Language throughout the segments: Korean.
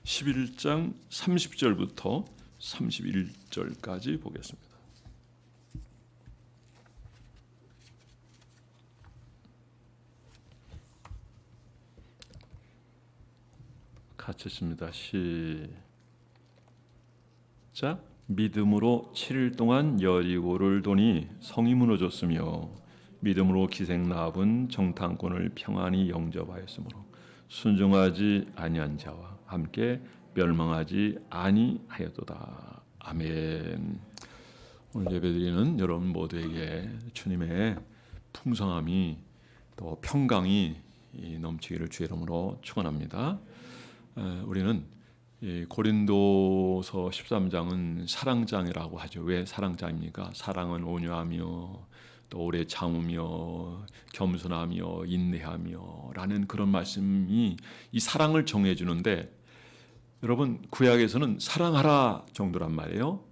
11장 30절부터 31절까지 보겠습니다. 같이 읽습니다. 시작. 믿음으로 7일 동안 여리고를 도니 성이 무너졌으며 믿음으로 기생 라합은 정탐꾼을 평안히 영접하였으므로 순종하지 아니한 자와 함께 멸망하지 아니하였도다. 아멘. 오늘 예배드리는 여러분 모두에게 주님의 풍성함이 또 평강이 넘치기를 주의 이름으로 축원합니다. 우리는 고린도서 13장은 사랑장이라고 하죠. 왜 사랑장입니까? 사랑은 온유하며 또 오래 참으며 겸손하며 인내하며 라는 그런 말씀이 이 사랑을 정해 주는데, 여러분 구약에서는 사랑하라 정도란 말이에요.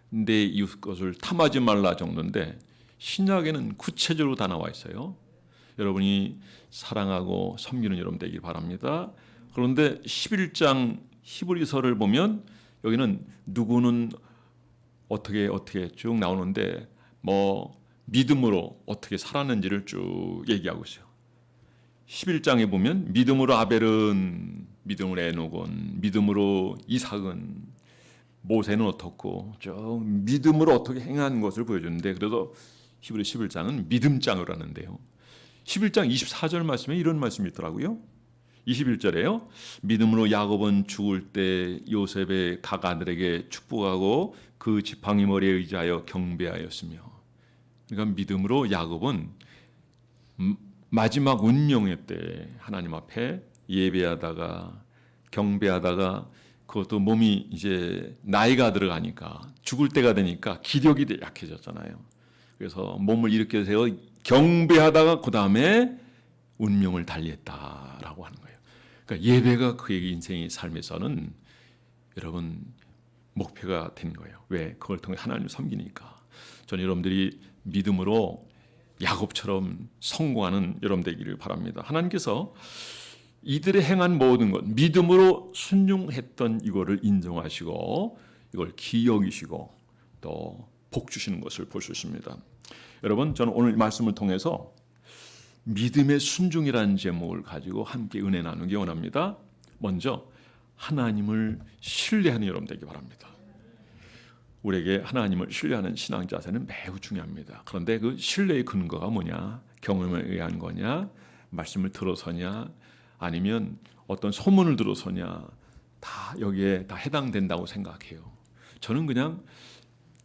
내 이웃 것을 탐하지 말라 정도인데 신약에는 구체적으로 다 나와 있어요. 여러분이 사랑하고 섬기는 여러분 되길 바랍니다. 그런데 11장 히브리서를 보면 여기는 누구는 어떻게 쭉 나오는데 믿음으로 어떻게 살았는지를 쭉 얘기하고 있어요. 11장에 보면 믿음으로 아벨은, 믿음으로 에녹은, 믿음으로 이삭은, 모세는 어떻고 쭉 믿음으로 어떻게 행한 것을 보여주는데, 그래서 히브리 11장은 믿음장으로 하는데요. 11장 24절 말씀에 이런 말씀이 있더라고요. 21절에요. 믿음으로 야곱은 죽을 때 요셉의 각 아들에게 축복하고 그 지팡이 머리에 의지하여 경배하였으며, 그러니까 믿음으로 야곱은 마지막 운명의 때 하나님 앞에 예배하다가 경배하다가, 그것도 몸이 이제 나이가 들어가니까 죽을 때가 되니까 기력이 약해졌잖아요. 그래서 몸을 일으켜 세워 경배하다가 그 다음에 운명을 달리했다라고 하는 거예요. 그러니까 예배가 그의 인생의 삶에서는 여러분 목표가 된 거예요. 왜? 그걸 통해 하나님을 섬기니까. 저는 여러분들이 믿음으로 야곱처럼 성공하는 여러분 되기를 바랍니다. 하나님께서 이들의 행한 모든 것, 믿음으로 순종했던 이거를 인정하시고 이걸 기여기시고 또 복 주시는 것을 볼 수 있습니다. 여러분, 저는 오늘 말씀을 통해서 믿음의 순종이라는 제목을 가지고 함께 은혜 나누기 원합니다. 먼저 하나님을 신뢰하는 여러분 되기 바랍니다. 우리에게 하나님을 신뢰하는 신앙 자세는 매우 중요합니다. 그런데 그 신뢰의 근거가 뭐냐? 경험에 의한 거냐? 말씀을 들어서냐? 아니면 어떤 소문을 들어서냐? 다 여기에 다 해당된다고 생각해요. 저는 그냥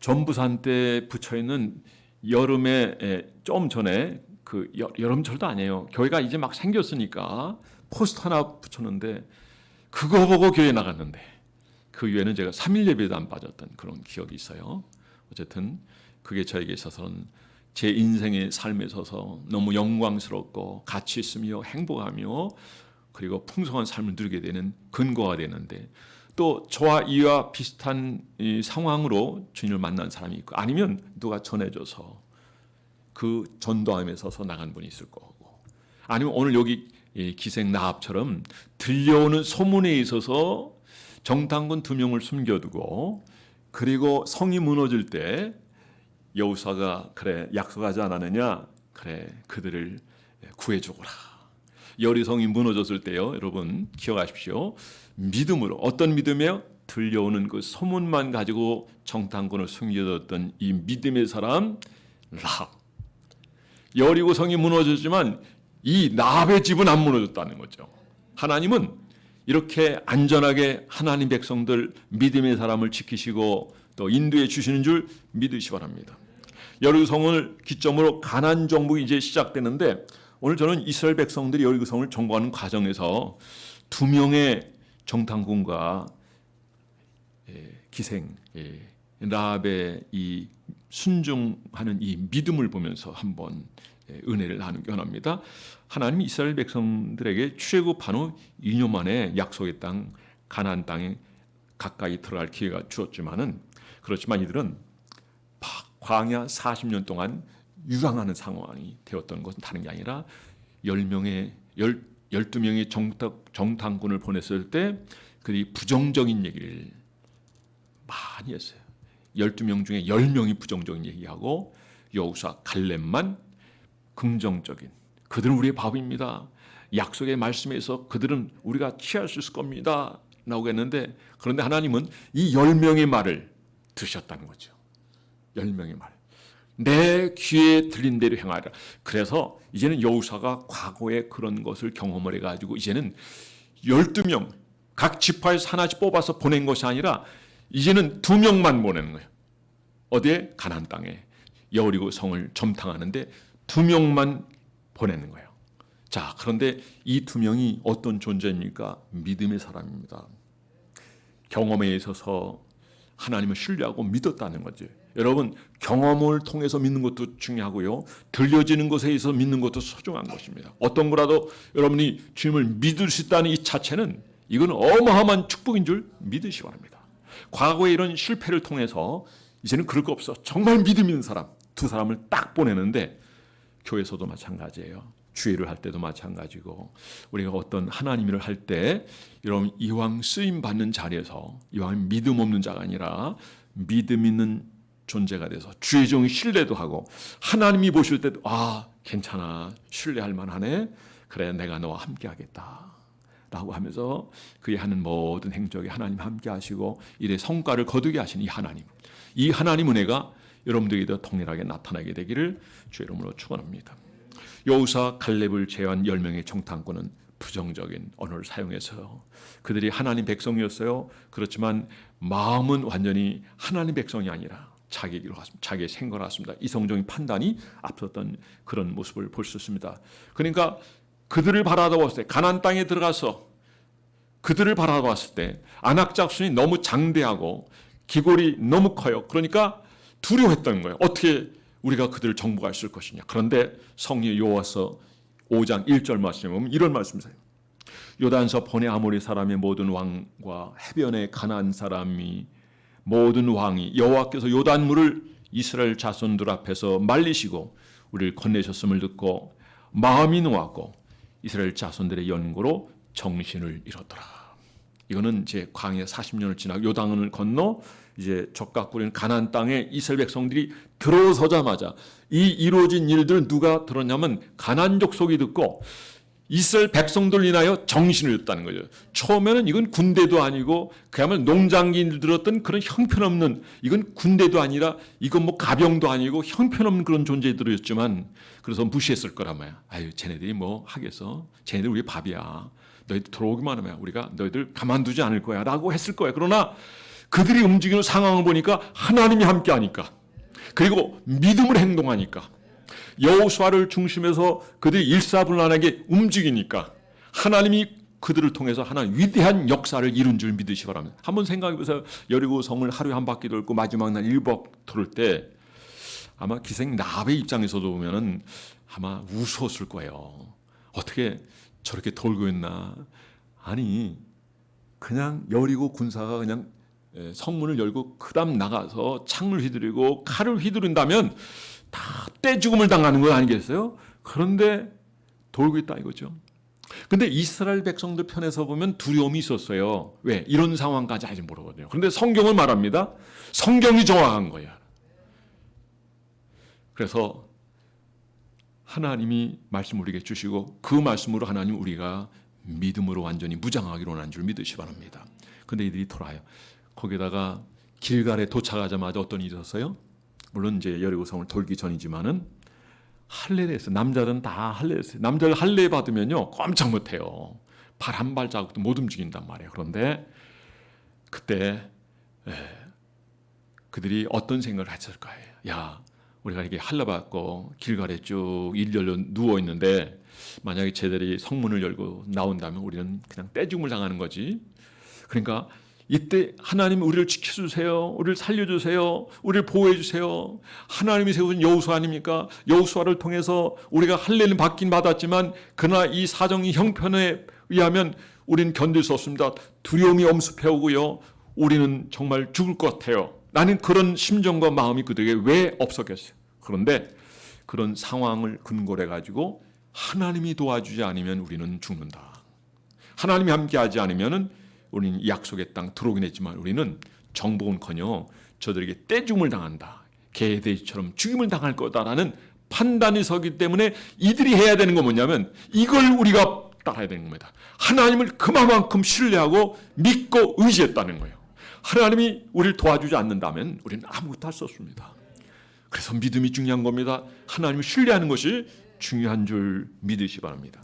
전부산 때 붙여있는 여름에 좀 전에 그 여름철도 아니에요. 교회가 이제 막 생겼으니까 포스터 하나 붙였는데 그거 보고 교회 나갔는데 그 위에는 제가 3일 예배도 안 빠졌던 그런 기억이 있어요. 어쨌든 그게 저에게 있어서는 제 인생의 삶에 있어서 너무 영광스럽고 가치 있으며 행복하며 그리고 풍성한 삶을 누리게 되는 근거가 되는데, 또 저와 이와 비슷한 이 상황으로 주님을 만난 사람이 있고 아니면 누가 전해줘서 그 전도함에 서서 나간 분이 있을 거고, 아니면 오늘 여기 기생 라합처럼 들려오는 소문에 있어서 정탐꾼 2명을 숨겨두고 그리고 성이 무너질 때 여호수아가 그래 약속하지 않았느냐, 그래 그들을 구해주거라. 여리성이 무너졌을 때요, 여러분 기억하십시오. 믿음으로, 어떤 믿음이에요? 들려오는 그 소문만 가지고 정탐꾼을 숨겨뒀던 이 믿음의 사람 라합. 여리고 성이 무너졌지만 이 라합의 집은 안 무너졌다는 거죠. 하나님은 이렇게 안전하게 하나님 백성들 믿음의 사람을 지키시고 또 인도해 주시는 줄 믿으시 바랍니다. 여리고성을 기점으로 가나안 정복이 이제 시작되는데, 오늘 저는 이스라엘 백성들이 여리고성을 정복하는 과정에서 2명의 정탐꾼과 기생 라합의 이 순종하는 이 믿음을 보면서 한번 은혜를 나누기 원합니다. 하나님이 이스라엘 백성들에게 출애굽한 후 2년 만에 약속의 땅 가나안 땅에 가까이 들어갈 기회가 주었지만은, 그렇지만 이들은 광야 40년 동안 유랑하는 상황이 되었던 것은 다른 게 아니라 10 12명의 정탐꾼을 보냈을 때 그들이 부정적인 얘기를 많이 했어요. 12명 중에 10명이 부정적인 얘기하고 여호수아 갈렙만 긍정적인, 그들은 우리의 밥입니다, 약속의 말씀에서 그들은 우리가 취할 수 있을 겁니다 라고 했는데, 그런데 하나님은 이 10명의 말을 들으셨다는 거죠. 10명의 말, 내 귀에 들린 대로 행하라. 그래서 이제는 여호수아가 과거에 그런 것을 경험을 해가지고 이제는 12명 각 지파에서 하나씩 뽑아서 보낸 것이 아니라 이제는 2명만 보내는 거예요. 어디에? 가나안 땅에 여리고 성을 점탕하는데 2명만 보내는 거예요. 자, 그런데 이 2명이 어떤 존재입니까? 믿음의 사람입니다. 경험에 있어서 하나님을 신뢰하고 믿었다는 거죠. 여러분, 경험을 통해서 믿는 것도 중요하고요, 들려지는 것에 있어서 믿는 것도 소중한 것입니다. 어떤 거라도 여러분이 주님을 믿을 수 있다는 이 자체는 이건 어마어마한 축복인 줄 믿으시기 바랍니다. 과거의 이런 실패를 통해서 이제는 그럴 거 없어. 정말 믿음 있는 사람, 2사람을 딱 보내는데, 교회에서도 마찬가지예요. 주의를 할 때도 마찬가지고, 우리가 어떤 하나님 일을 할 때 여러분 이왕 쓰임 받는 자리에서 이왕 믿음 없는 자가 아니라 믿음 있는 존재가 돼서 주의 종이 신뢰도 하고, 하나님이 보실 때도 괜찮아, 신뢰할 만하네, 그래 내가 너와 함께 하겠다 라고 하면서 그의 하는 모든 행적에 하나님 함께 하시고 일의 성과를 거두게 하시는 이 하나님 은혜가 여러분들에게도 동일하게 나타나게 되기를 주의 이름으로 축원합니다. 여호수아 갈렙을 제외한 10명의 정탐꾼은 부정적인 언어를 사용해서 그들이 하나님 백성이었어요. 그렇지만 마음은 완전히 하나님 백성이 아니라 자기의 길로 갔습니다. 자기의 생각을 했습니다. 이성적인 판단이 앞섰던 그런 모습을 볼 수 있습니다. 그러니까 그들을 바라보았을 때, 가나안 땅에 들어가서 그들을 바라봤을 때 안악작순이 너무 장대하고 기골이 너무 커요. 그러니까 두려워했던 거예요. 어떻게 우리가 그들을 정복할 수 있을 것이냐. 그런데 성령 여호와서 5장 1절 말씀에 보면 이런 말씀이세요. 요단서 본의 아모리 사람의 모든 왕과 해변의 가나안 사람이 모든 왕이 여호와께서 요단물을 이스라엘 자손들 앞에서 말리시고 우리를 건네셨음을 듣고 마음이 놓았고 이스라엘 자손들의 연고로 정신을 잃었더라. 이거는 이제 광야 40년을 지나고 요단을 건너 이제 적각 부리는 가나안 땅에 이스라엘 백성들이 들어서자마자 이 이루어진 일들 누가 들었냐면 가나안 족속이 듣고 이스라엘 백성들 인하여 정신을 잃었다는 거죠. 처음에는 이건 군대도 아니고 그야말로 농장인들 들었던 그런 형편없는, 이건 군대도 아니라 이건 뭐 가병도 아니고 형편없는 그런 존재들이었지만 그래서 무시했을 거란 말이야. 아유, 쟤네들이 뭐 하겠어? 쟤네들 우리 밥이야. 너희들 들어오기만 하면 우리가 너희들 가만두지 않을 거야 라고 했을 거야. 그러나 그들이 움직이는 상황을 보니까 하나님이 함께 하니까, 그리고 믿음을 행동하니까, 여호수아를 중심해서 그들이 일사불란하게 움직이니까 하나님이 그들을 통해서 하나님 위대한 역사를 이룬 줄 믿으시기 바랍니다. 한번 생각해 보세요. 여리고 성을 하루에 한 바퀴 돌고 마지막 날 1박 돌을 때 아마 기생 나합의 입장에서도 보면은 아마 우스웠을 거예요. 어떻게 저렇게 돌고 있나. 아니, 그냥 여리고 군사가 그냥 성문을 열고 그다음 나가서 창을 휘두르고 칼을 휘두른다면 다 떼죽음을 당하는 건 아니겠어요? 그런데 돌고 있다 이거죠. 근데 이스라엘 백성들 편에서 보면 두려움이 있었어요. 왜? 이런 상황까지 아직 모르거든요. 그런데 성경은 말합니다. 성경이 정확한 거예요. 그래서 하나님이 말씀 우리에게 주시고 그 말씀으로 하나님 우리가 믿음으로 완전히 무장하기로 한 줄 믿으시 바랍니다. 근데 이들이 돌아요. 거기다가 길갈에 도착하자마자 어떤 일이 있었어요? 물론 이제 여리고성을 돌기 전이지만은 할례를 했어요. 남자들은 다 할례를 했어요. 남자를 할례 받으면요 꼼짝 못해요. 발 한 발자국도 못 움직인단 말이에요. 그런데 그때 그들이 어떤 생각을 했을 거예요. 야, 우리가 이렇게 할례 받고 길갈에 쭉 일렬로 누워 있는데 만약에 쟤들이 성문을 열고 나온다면 우리는 그냥 떼죽음을 당하는 거지. 그러니까 이때 하나님이 우리를 지켜주세요. 우리를 살려주세요. 우리를 보호해주세요. 하나님이 세우신 여호수아 아닙니까? 여호수아를 통해서 우리가 할례는 받긴 받았지만 그러나 이 사정이 형편에 의하면 우리는 견딜 수 없습니다. 두려움이 엄습해오고요. 우리는 정말 죽을 것 같아요. 나는 그런 심정과 마음이 그들에게 왜 없었겠어요. 그런데 그런 상황을 근거로 해가지고 하나님이 도와주지 않으면 우리는 죽는다. 하나님이 함께하지 않으면 우리는 이 약속의 땅 들어오긴 했지만 우리는 정복은커녕 저들에게 떼죽음을 당한다. 개돼지처럼 죽임을 당할 거다라는 판단이 서기 때문에 이들이 해야 되는 건 뭐냐면 이걸 우리가 따라야 되는 겁니다. 하나님을 그만큼 신뢰하고 믿고 의지했다는 거예요. 하나님이 우리를 도와주지 않는다면 우리는 아무것도 할 수 없습니다. 그래서 믿음이 중요한 겁니다. 하나님을 신뢰하는 것이 중요한 줄 믿으시 바랍니다.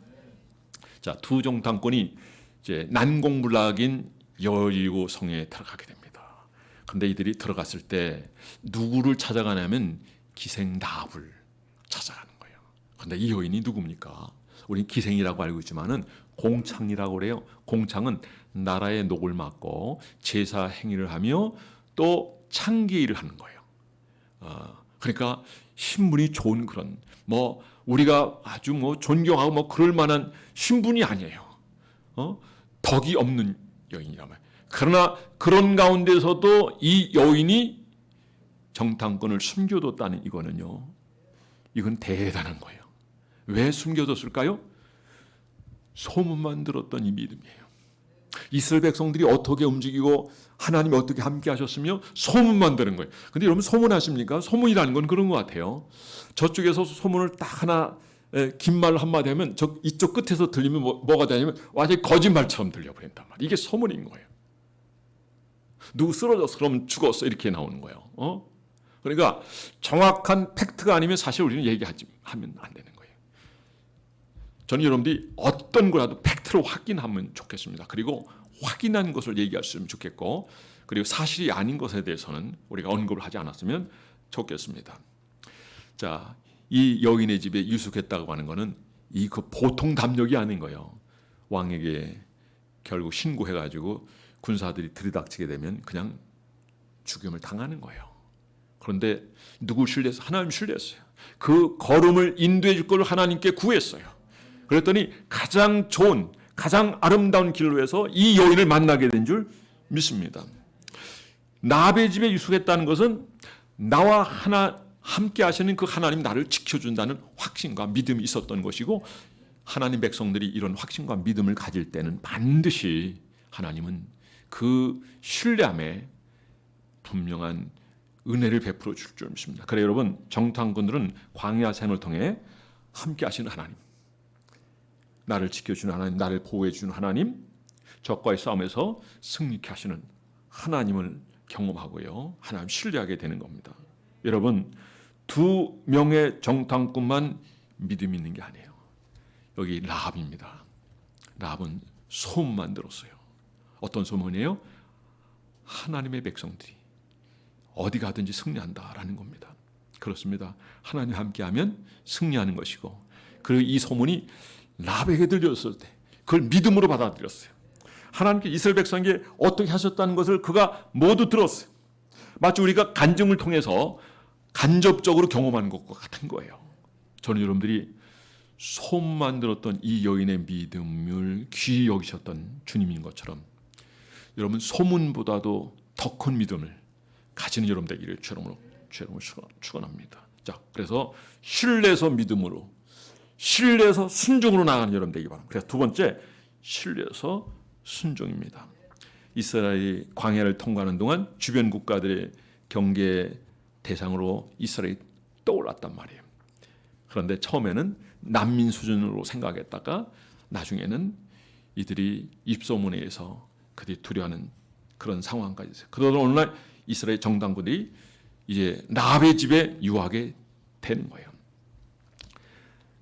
자, 두 정탐꾼이 이제 난공불락인 여리고 성에 들어가게 됩니다. 그런데 이들이 들어갔을 때 누구를 찾아가냐면 기생 나합을 찾아가는 거예요. 그런데 이 여인이 누굽니까? 우리는 기생이라고 알고 있지만은 공창이라고 그래요. 공창은 나라의 녹을 맡고 제사 행위를 하며 또 창기 일을 하는 거예요. 그러니까 신분이 좋은 그런 우리가 아주 존경하고 그럴 만한 신분이 아니에요. 덕이 없는 여인이란 말이에요. 그러나 그런 가운데서도 이 여인이 정탐꾼을 숨겨뒀다는 이건 대단한 거예요. 왜 숨겨뒀을까요? 소문만 들었던 이 믿음이에요. 이스라엘 백성들이 어떻게 움직이고 하나님이 어떻게 함께 하셨으며 소문만 들은 거예요. 근데 여러분 소문 아십니까? 소문이라는 건 그런 것 같아요. 저쪽에서 소문을 딱 하나 긴 말 한마디 하면 이쪽 끝에서 들리면 뭐가 되냐면 완전히 거짓말처럼 들려버린단 말이에요. 이게 소문인 거예요. 누구 쓰러졌어 그러면 죽었어 이렇게 나오는 거예요. 그러니까 정확한 팩트가 아니면 사실 우리는 얘기하면 안 되는 거예요. 저는 여러분들이 어떤 거라도 팩트로 확인하면 좋겠습니다. 그리고 확인한 것을 얘기할 수 있으면 좋겠고 그리고 사실이 아닌 것에 대해서는 우리가 언급을 하지 않았으면 좋겠습니다. 자, 이 여인의 집에 유숙했다고 하는 것은 그 보통 담력이 아닌 거예요. 왕에게 결국 신고해가지고 군사들이 들이닥치게 되면 그냥 죽임을 당하는 거예요. 그런데 누구 신뢰해서? 하나님 신뢰했어요. 그 걸음을 인도해 줄 걸 하나님께 구했어요. 그랬더니 가장 좋은 가장 아름다운 길로 해서 이 여인을 만나게 된 줄 믿습니다. 나합의 집에 유숙했다는 것은 나와 함께 하시는 그 하나님 나를 지켜준다는 확신과 믿음이 있었던 것이고 하나님 백성들이 이런 확신과 믿음을 가질 때는 반드시 하나님은 그 신뢰함에 분명한 은혜를 베풀어 줄 줄 믿습니다. 그래 여러분 정탐꾼들은 광야 생을 통해 함께 하시는 하나님 나를 지켜주는 하나님, 나를 보호해주는 하나님, 적과의 싸움에서 승리케 하시는 하나님을 경험하고요. 하나님 신뢰하게 되는 겁니다. 여러분, 두 명의 정탐꾼만 믿음이 있는 게 아니에요. 여기 라합입니다. 라합은 소문만 들었어요. 어떤 소문이에요? 하나님의 백성들이 어디 가든지 승리한다라는 겁니다. 그렇습니다. 하나님 함께하면 승리하는 것이고 그리고 이 소문이 라합에게 들렸을 때 그걸 믿음으로 받아들였어요. 하나님께 이스라엘 백성에게 어떻게 하셨다는 것을 그가 모두 들었어요. 마치 우리가 간증을 통해서 간접적으로 경험하는 것과 같은 거예요. 저는 여러분들이 소문만 들었던 이 여인의 믿음을 귀히 여기셨던 주님인 것처럼 여러분 소문보다도 더 큰 믿음을 가지는 여러분 되기를 주님으로 축원합니다. 자, 그래서 신뢰해서 믿음으로 신뢰해서 순종으로 나가는 여러분 되기 바랍니다. 그래서 두 번째 신뢰해서 순종입니다. 이스라엘이 광야를 통과하는 동안 주변 국가들의 경계 대상으로 이스라엘이 떠올랐단 말이에요. 그런데 처음에는 난민 수준으로 생각했다가 나중에는 이들이 입소문에 의해서 그들이 두려워하는 그런 상황까지 있어요. 그러다 어느 날 이스라엘 정탐꾼들이 이제 라합의 집에 유하게 되는 거예요.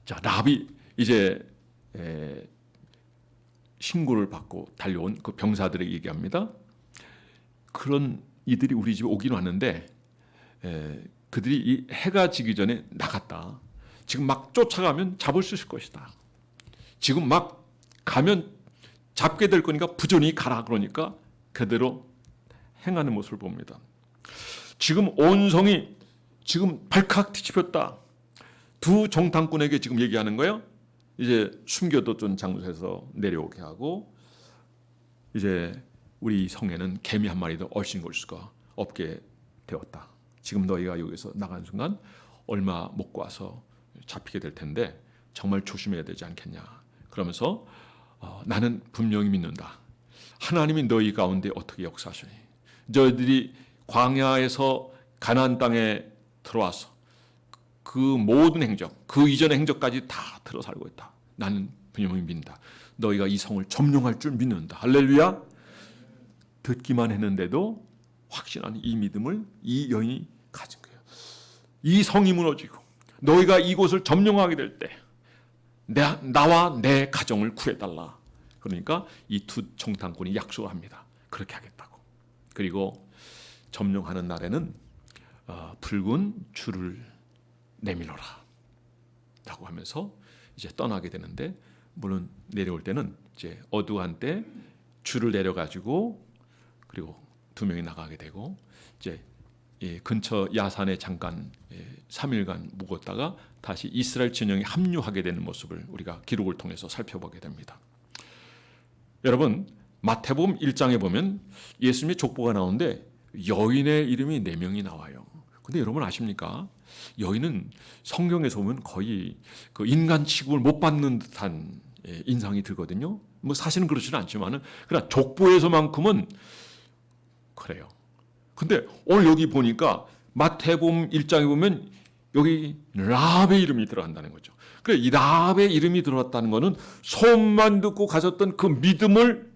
자, 라합이 이제 신고를 받고 달려온 그 병사들에게 얘기합니다. 그런 이들이 우리 집에 오긴 왔는데 그들이 이 해가 지기 전에 나갔다. 지금 막 쫓아가면 잡을 수 있을 것이다. 지금 막 가면 잡게 될 거니까 부전히 가라 그러니까 그대로 행하는 모습을 봅니다. 지금 온 성이 지금 발칵 뒤집혔다. 두 정탐꾼에게 지금 얘기하는 거예요. 이제 숨겨뒀던 장소에서 내려오게 하고 이제 우리 성에는 개미 한 마리도 얼씬걸 수가 없게 되었다. 지금 너희가 여기서 나간 순간 얼마 못 가서 잡히게 될 텐데 정말 조심해야 되지 않겠냐. 그러면서 나는 분명히 믿는다. 하나님이 너희 가운데 어떻게 역사하시니. 너희들이 광야에서 가나안 땅에 들어와서 그 모든 행적, 그 이전의 행적까지 다 들어 살고 있다. 나는 분명히 믿는다. 너희가 이 성을 점령할 줄 믿는다. 할렐루야. 듣기만 했는데도 확신하는 이 믿음을 이 여인이 가진 거예요. 이 성이 무너지고 너희가 이곳을 점령하게 될 때 나와 내 가정을 구해달라. 그러니까 이 두 정탐꾼이 약속을 합니다. 그렇게 하겠다고. 그리고 점령하는 날에는 붉은 줄을 내밀어라 라고 하면서 이제 떠나게 되는데, 물론 내려올 때는 이제 어두운 때 줄을 내려가지고 그리고 두 명이 나가게 되고, 이제 근처 야산에 잠깐 3일간 묵었다가 다시 이스라엘 진영에 합류하게 되는 모습을 우리가 기록을 통해서 살펴보게 됩니다. 여러분, 마태복음 1장에 보면 예수님의 족보가 나오는데 여인의 이름이 4명이 나와요. 근데 여러분 아십니까? 여인은 성경에서 보면 거의 그 인간 취급을 못 받는 듯한 인상이 들거든요. 뭐 사실은 그렇지는 않지만은, 그러나 족보에서만큼은 그래요. 근데 오늘 여기 보니까 마태복음 1장에 보면 여기 라합의 이름이 들어간다는 거죠. 그래, 이 라합의 이름이 들어갔다는 것은 소문만 듣고 가졌던 그 믿음을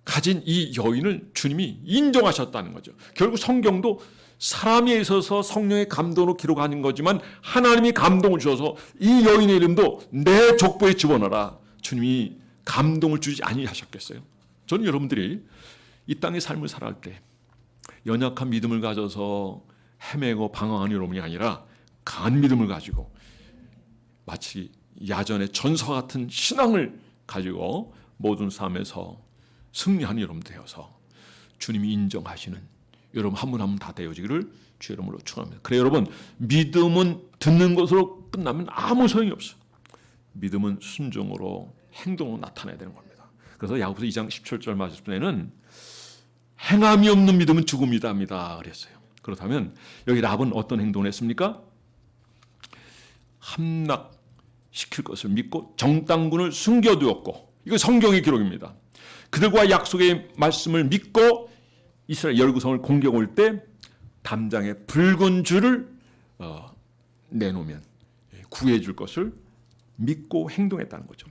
가진 이 여인을 주님이 인정하셨다는 거죠. 결국 성경도 사람에 있어서 성령의 감동으로 기록하는 거지만 하나님이 감동을 주셔서 이 여인의 이름도 내 족보에 집어넣어라. 주님이 감동을 주지 아니하셨겠어요? 저는 여러분들이 이 땅의 삶을 살아갈 때 연약한 믿음을 가져서 헤매고 방황하는 여러분이 아니라 강한 믿음을 가지고 마치 야전의 전사 같은 신앙을 가지고 모든 삶에서 승리하는 여러분 되어서 주님이 인정하시는 여러분 한 분 한 분 다 되어지기를 주의 이름으로 축원합니다. 그래 여러분, 믿음은 듣는 것으로 끝나면 아무 소용이 없어요. 믿음은 순종으로 행동으로 나타나야 되는 겁니다. 그래서 야고보서 2장 17절 말씀에는 행함이 없는 믿음은 죽음이다입니다 그랬어요. 그렇다면 여기 랍은 어떤 행동을 했습니까? 함락시킬 것을 믿고 정탐꾼을 숨겨두었고, 이거 성경의 기록입니다. 그들과 약속의 말씀을 믿고 이스라엘 여리고성을 공격 올 때 담장에 붉은 줄을 내놓으면 구해줄 것을 믿고 행동했다는 거죠.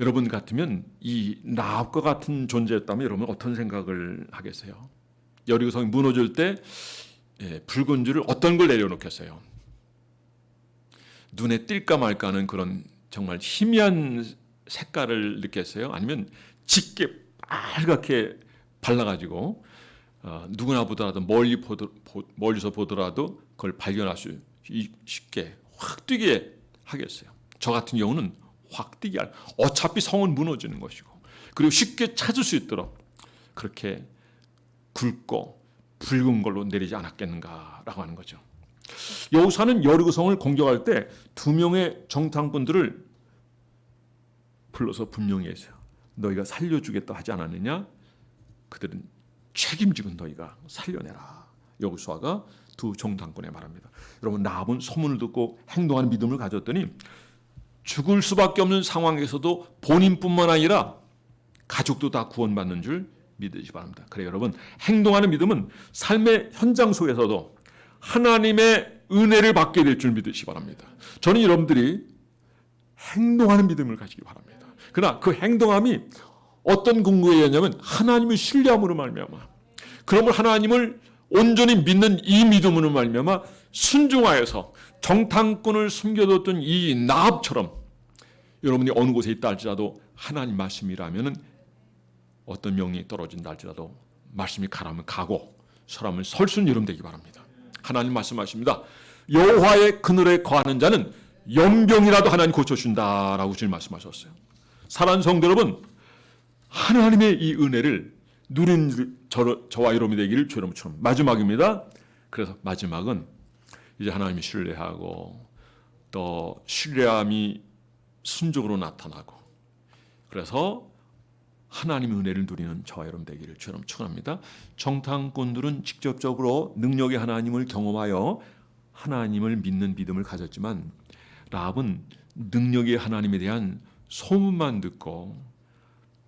여러분 같으면 이 라합과 같은 존재였다면 여러분 어떤 생각을 하겠어요? 여리고성이 무너질 때 붉은 줄을 어떤 걸 내려놓겠어요? 눈에 띌까 말까 하는 그런 정말 희미한 색깔을 느꼈어요? 아니면 짙게 빨갛게 발라가지고 누구나 보더라도 멀리서 보더라도 그걸 발견할 수 쉽게 확 뛰게 하겠어요? 저 같은 경우는 확 뛰게 할, 어차피 성은 무너지는 것이고 그리고 쉽게 찾을 수 있도록 그렇게 굵고 붉은 걸로 내리지 않았겠는가라고 하는 거죠. 여호수아는 여리고성을 공격할 때 2명의 정탐꾼들을 불러서 분명히 했어요. 너희가 살려주겠다 하지 않았느냐? 그들은 책임지고 너희가 살려내라. 여호수아가 2 정탐꾼에 말합니다. 여러분, 라합은 소문을 듣고 행동하는 믿음을 가졌더니 죽을 수밖에 없는 상황에서도 본인뿐만 아니라 가족도 다 구원받는 줄 믿으시기 바랍니다. 그래 여러분, 행동하는 믿음은 삶의 현장 속에서도 하나님의 은혜를 받게 될 줄 믿으시기 바랍니다. 저는 여러분들이 행동하는 믿음을 가지기 바랍니다. 그러나 그 행동함이 어떤 근거에 의하냐면 하나님을 신뢰함으로 말미암아, 그러면 하나님을 온전히 믿는 이 믿음으로 말미암아 순종하여서 정탐꾼을 숨겨뒀던 이 라합처럼 여러분이 어느 곳에 있다 할지라도 하나님 말씀이라면 어떤 명령이 떨어진다 할지라도 말씀이 가라면 가고 서라면 설 수 있는 여러분 되기 바랍니다. 하나님 말씀하십니다. 여호와의 그늘에 거하는 자는 연병이라도 하나님 고쳐준다라고 주님 말씀하셨어요. 사랑하는 성도 여러분, 하나님의 이 은혜를 누리는 저와 여러분이 되기를 주의 이름으로 축원합니다. 마지막입니다. 그래서 마지막은 이제 하나님이 신뢰하고 또 신뢰함이 순종으로 나타나고, 그래서 하나님의 은혜를 누리는 저와 여러분 되기를 주의 이름으로 축원합니다. 정탐꾼들은 직접적으로 능력의 하나님을 경험하여 하나님을 믿는 믿음을 가졌지만 라합은 능력의 하나님에 대한 소문만 듣고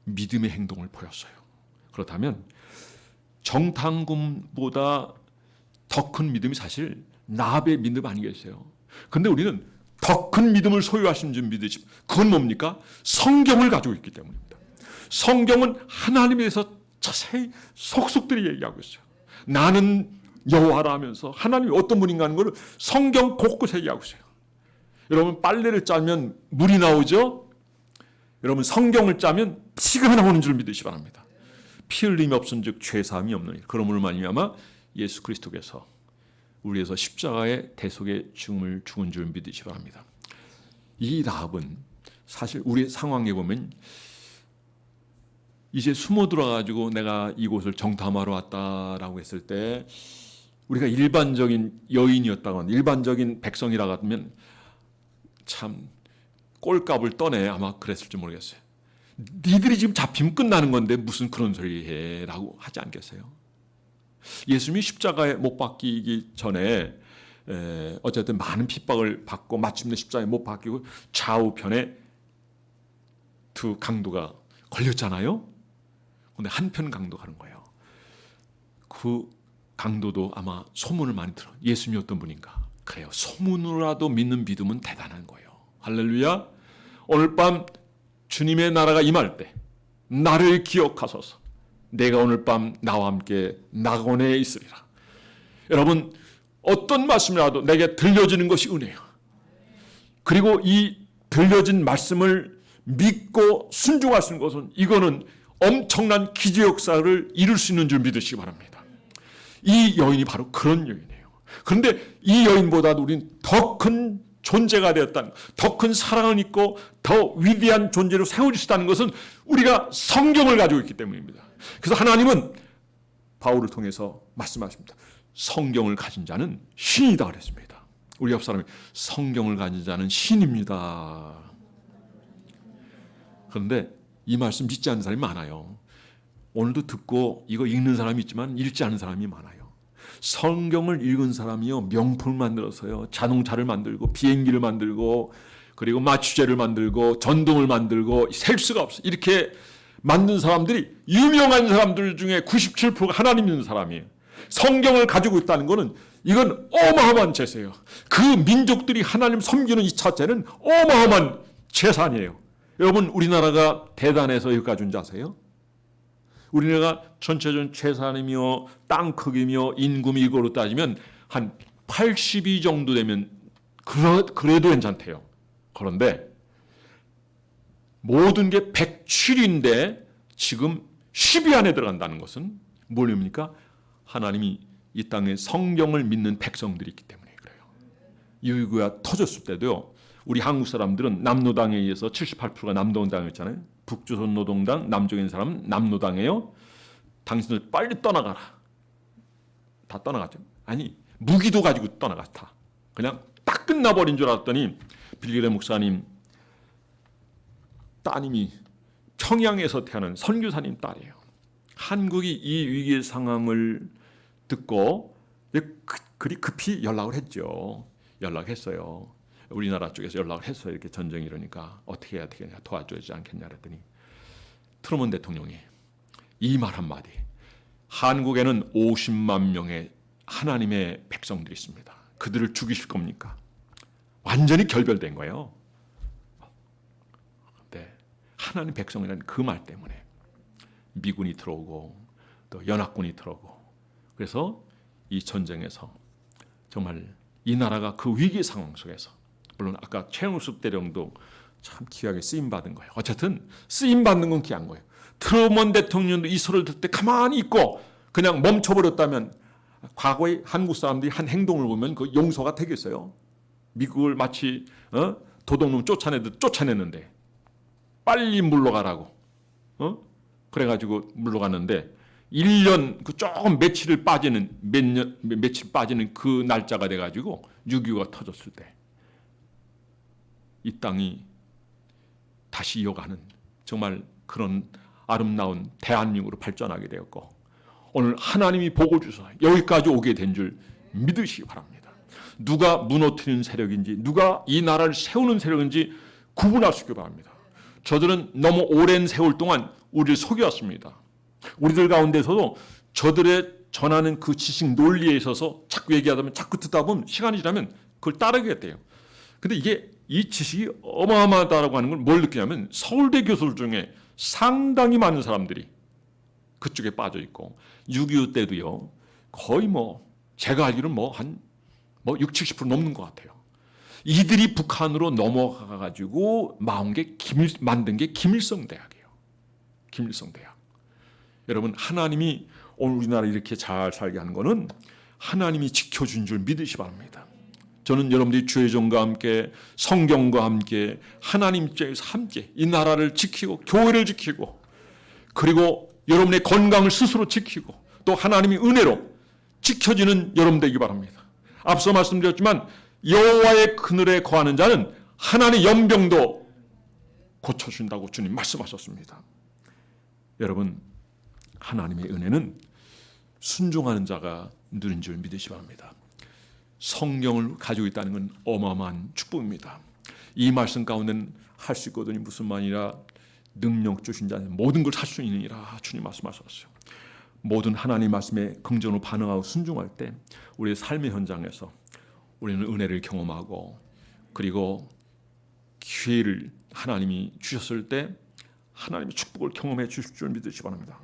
믿음의 행동을 보였어요. 그렇다면 정탐꾼보다 더 큰 믿음이 사실 나합의 믿음 아니겠어요? 그런데 우리는 더 큰 믿음을 소유하신 줄 믿으시. 그건 뭡니까? 성경을 가지고 있기 때문입니다. 성경은 하나님에 대해서 자세히 속속들이 얘기하고 있어요. 나는 여호와라 하면서 하나님이 어떤 분인가 하는 것을 성경 곳곳에 얘기하고 있어요. 여러분 빨래를 짜면 물이 나오죠? 여러분 성경을 짜면 피가 나오는 줄 믿으시 바랍니다. 피 흘림이 없은즉 죄 사함이 없느니 그러므로 말미암아 예수 그리스도께서 우리에서 십자가의 대속의 죽음을 죽은 줄 믿으시 바랍니다. 이 라합은 사실 우리 상황에 보면 이제 숨어 들어가지고 내가 이곳을 정탐하러 왔다라고 했을 때 우리가 일반적인 여인이었다거나 일반적인 백성이라 하면 참 꼴값을 떠내 아마 그랬을지 모르겠어요. 니들이 지금 잡히면 끝나는 건데 무슨 그런 소리 해 라고 하지 않겠어요? 예수님이 십자가에 못 박히기 전에 어쨌든 많은 핍박을 받고 마침내 십자가에 못 박히고 좌우편에 두 강도가 걸렸잖아요. 근데 한편 강도 가는 거예요. 그 강도도 아마 소문을 많이 들어. 예수님이 어떤 분인가? 그래요. 소문으로라도 믿는 믿음은 대단한 거예요. 할렐루야. 오늘 밤 주님의 나라가 임할 때 나를 기억하소서. 내가 오늘 밤 나와 함께 낙원에 있으리라. 여러분 어떤 말씀이라도 내게 들려지는 것이 은혜예요. 그리고 이 들려진 말씀을 믿고 순종하시는 것은 이거는 엄청난 기적 역사를 이룰 수 있는 줄 믿으시기 바랍니다. 이 여인이 바로 그런 여인이에요. 그런데 이 여인보다도 우리는 더 큰 존재가 되었다는, 더 큰 사랑을 있고 더 위대한 존재로 세워주시다는 것은 우리가 성경을 가지고 있기 때문입니다. 그래서 하나님은 바울을 통해서 말씀하십니다. 성경을 가진 자는 신이다 그랬습니다. 우리 옆 사람이 성경을 가진 자는 신입니다. 그런데 이 말씀 믿지 않는 사람이 많아요. 오늘도 듣고 이거 읽는 사람이 있지만 읽지 않는 사람이 많아요. 성경을 읽은 사람이요 명품을 만들어서요 자동차를 만들고 비행기를 만들고 그리고 마취제를 만들고 전등을 만들고 셀 수가 없어요. 이렇게 만든 사람들이 유명한 사람들 중에 97%가 하나님 믿는 사람이에요. 성경을 가지고 있다는 것은 이건 어마어마한 재세예요. 그 민족들이 하나님 섬기는 이 자체는 어마어마한 재산이에요. 여러분 우리나라가 대단해서 여기까지 온 줄 아세요? 우리나라가 전체적인 재산이며 땅 크기며 인구미 이거로 따지면 한 82 정도 되면 그래도 괜찮대요. 그런데 모든 게 107인데 지금 10위 안에 들어간다는 것은 뭘 의미입니까? 하나님이 이 땅에 성경을 믿는 백성들이 있기 때문에 그래요. 유교가 터졌을 때도요. 우리 한국 사람들은 남노당에 의해서 78%가 남노당이었잖아요. 북조선 노동당 남쪽인 사람은 남노당이에요. 당신들 빨리 떠나가라. 다 떠나갔죠. 아니 무기도 가지고 떠나갔다. 그냥 딱 끝나버린 줄 알았더니 빌리그레 목사님 따님이 평양에서 태어난 선교사님 딸이에요. 한국이 이 위기의 상황을 듣고 그리 급히 연락을 했죠. 연락했어요. 우리나라 쪽에서 연락을 했어요. 이렇게 전쟁이 이러니까 어떻게 해야 되겠냐 도와주지 않겠냐 그랬더니 트루먼 대통령이 이 말 한마디. 한국에는 50만 명의 하나님의 백성들이 있습니다. 그들을 죽이실 겁니까? 완전히 결별된 거예요. 네. 하나님 백성이라는 그 말 때문에 미군이 들어오고 또 연합군이 들어오고 그래서 이 전쟁에서 정말 이 나라가 그 위기 상황 속에서 물론 아까 최영숙 대령도 참 귀하게 쓰임받은 거예요. 어쨌든 쓰임받는 건 귀한 거예요. 트루먼 대통령도 이 소리를 듣을 때 가만히 있고 그냥 멈춰버렸다면 과거의 한국 사람들이 한 행동을 보면 그 용서가 되겠어요. 미국을 마치 도둑놈 쫓아내듯 쫓아냈는데 빨리 물러가라고 그래가지고 물러갔는데 1년 그 조금 며칠 빠지는 그 날짜가 돼가지고 6.25가 터졌을 때 이 땅이 다시 이어가는 정말 그런 아름다운 대한민국으로 발전하게 되었고 오늘 하나님이 복을 주셔서 여기까지 오게 된 줄 믿으시기 바랍니다. 누가 무너뜨리는 세력인지, 누가 이 나라를 세우는 세력인지 구분할 수 있기 바랍니다. 저들은 너무 오랜 세월 동안 우리를 속여왔습니다. 우리들 가운데서도 저들의 전하는 그 지식 논리에 있어서 자꾸 얘기하다 보면, 자꾸 듣다 보면 시간이 지나면 그걸 따르게 돼요. 근데 이게 이 지식이 어마어마하다라고 하는 걸 뭘 느끼냐면, 서울대 교수들 중에 상당히 많은 사람들이 그쪽에 빠져 있고, 6.25 때도요, 거의 제가 알기로는 한 60, 70% 넘는 것 같아요. 이들이 북한으로 넘어가가지고 만든 게 김일성 대학이에요. 김일성 대학. 여러분, 하나님이 오늘 우리나라 이렇게 잘 살게 하는 거는 하나님이 지켜준 줄 믿으시 바랍니다. 저는 여러분들이 주의 종과 함께, 성경과 함께, 하나님 입장에서 함께 이 나라를 지키고, 교회를 지키고, 그리고 여러분의 건강을 스스로 지키고, 또 하나님의 은혜로 지켜지는 여러분 되기 바랍니다. 앞서 말씀드렸지만 여호와의 그늘에 거하는 자는 하나님의 연병도 고쳐준다고 주님 말씀하셨습니다. 여러분, 하나님의 은혜는 순종하는 자가 누린 줄 믿으시 바랍니다. 성경을 가지고 있다는 건 어마어마한 축복입니다. 이 말씀 가운데는 할 수 있거든요. 무슨 말이라 능력 주신 자는 모든 걸 할 수 있느니라 주님 말씀하셨어요. 모든 하나님 말씀에 긍정으로 반응하고 순종할 때 우리의 삶의 현장에서 우리는 은혜를 경험하고, 그리고 기회를 하나님이 주셨을 때 하나님의 축복을 경험해 주실 줄 믿으시기 바랍니다.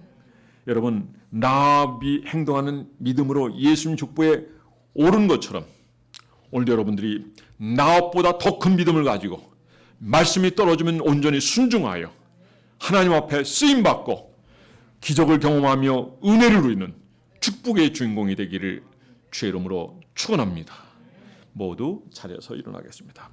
여러분, 라합이 행동하는 믿음으로 예수님 족보에 오른 것처럼 오늘 여러분들이 라합보다 더 큰 믿음을 가지고 말씀이 떨어지면 온전히 순종하여 하나님 앞에 쓰임받고 기적을 경험하며 은혜를 누리는 축복의 주인공이 되기를 주의 이름으로 축원합니다. 모두 자리에서 일어나겠습니다.